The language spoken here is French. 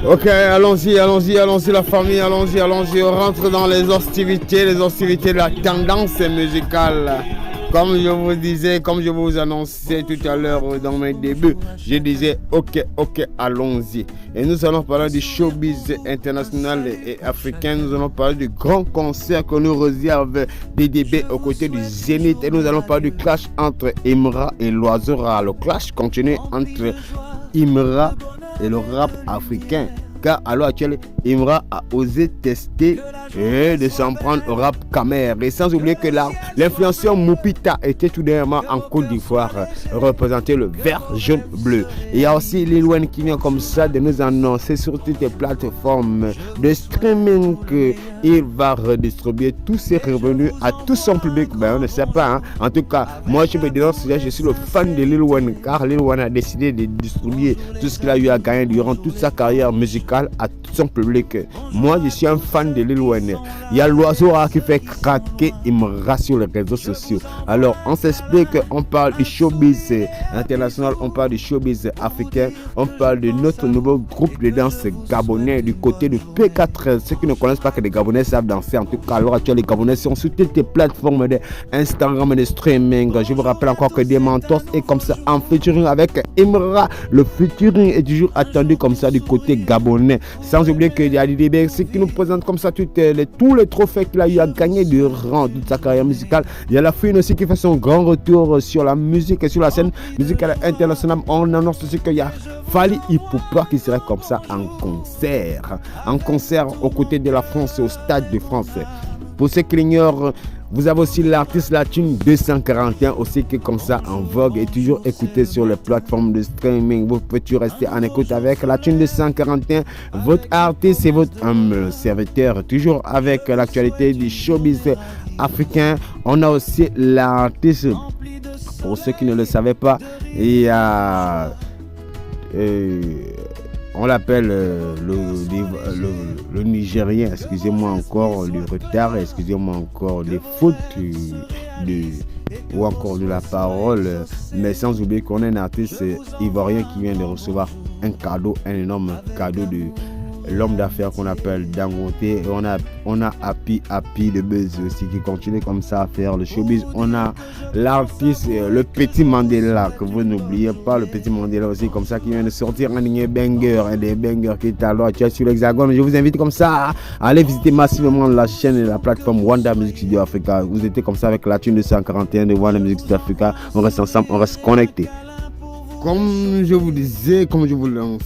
Ok, allons-y la famille, allons-y, on rentre dans les hostilités de la tendance musicale. Comme je vous disais, comme je vous annonçais tout à l'heure dans mes débuts, je disais ok, allons-y. Et nous allons parler du showbiz international et africain. Nous allons parler du grand concert que nous réserve DDB aux côtés du Zénith. Et nous allons parler du clash entre Imra et Loiseau Rare. Le clash continue entre Imra et le rap africain. Car à l'heure actuelle, Imra a osé tester de s'en prendre au rap camer. Et sans oublier que l'influenceur Moupita était tout dernièrement en Côte d'Ivoire représenter le vert, jaune, bleu. Il y a aussi Lil Wayne qui vient comme ça de nous annoncer sur toutes les plateformes de streaming qu'il va redistribuer tous ses revenus à tout son public. Ben, on ne sait pas. Hein. En tout cas, moi je me dénonce, je suis le fan de Lil Wayne car Lil Wayne a décidé de distribuer tout ce qu'il a eu à gagner durant toute sa carrière musicale à tout son public. Moi je suis un fan de Lil Wayne. Il y a Loiseau Rare qui fait craquer Imra sur les réseaux sociaux. Alors on s'explique, on parle du showbiz international, on parle du showbiz africain, on parle de notre nouveau groupe de danse gabonais du côté de P4. Ceux qui ne connaissent pas que les Gabonais savent danser, en tout cas à l'heure actuelle les Gabonais sont sur toutes les plateformes d'Instagram et de streaming. Je vous rappelle encore que Dementos est comme ça en featuring avec Imra. Le featuring est toujours attendu comme ça du côté gabonais. Sans oublier qu'il y a DDB qui nous présente comme ça tous les trophées qu'il a eu à gagner durant toute sa carrière musicale. Il y a la Fouine aussi qui fait son grand retour sur la musique et sur la scène musicale internationale. On annonce aussi qu'il y a Fally Ipupa qui serait comme ça en concert aux côtés de la France au Stade de France. Pour ceux qui l'ignorent, vous avez aussi l'artiste Latune 241 aussi qui est comme ça en vogue et toujours écouté sur les plateformes de streaming. Vous pouvez toujours rester en écoute avec Latune 241, votre artiste et votre humble serviteur. Toujours avec l'actualité du showbiz africain. On a aussi l'artiste, pour ceux qui ne le savaient pas, il y a... on l'appelle le Nigérien, excusez-moi encore le retard, excusez-moi encore les fautes ou encore de la parole, mais sans oublier qu'on est un artiste ivoirien qui vient de recevoir un cadeau, un énorme cadeau de l'homme d'affaires qu'on appelle Dangote. Et on a Happy de Buzz aussi qui continue comme ça à faire le showbiz. On a l'artiste le Petit Mandela, que vous n'oubliez pas, le Petit Mandela aussi comme ça qui vient de sortir un banger et des bangers qui est alors sur l'Hexagone. Je vous invite comme ça à aller visiter massivement la chaîne et la plateforme Wanda Music Studio Africa. Vous étiez comme ça avec la Thune 241 de Wanda Music Studio Africa. On reste ensemble, on reste connecté. Comme je vous disais, comme je vous l'annonçais.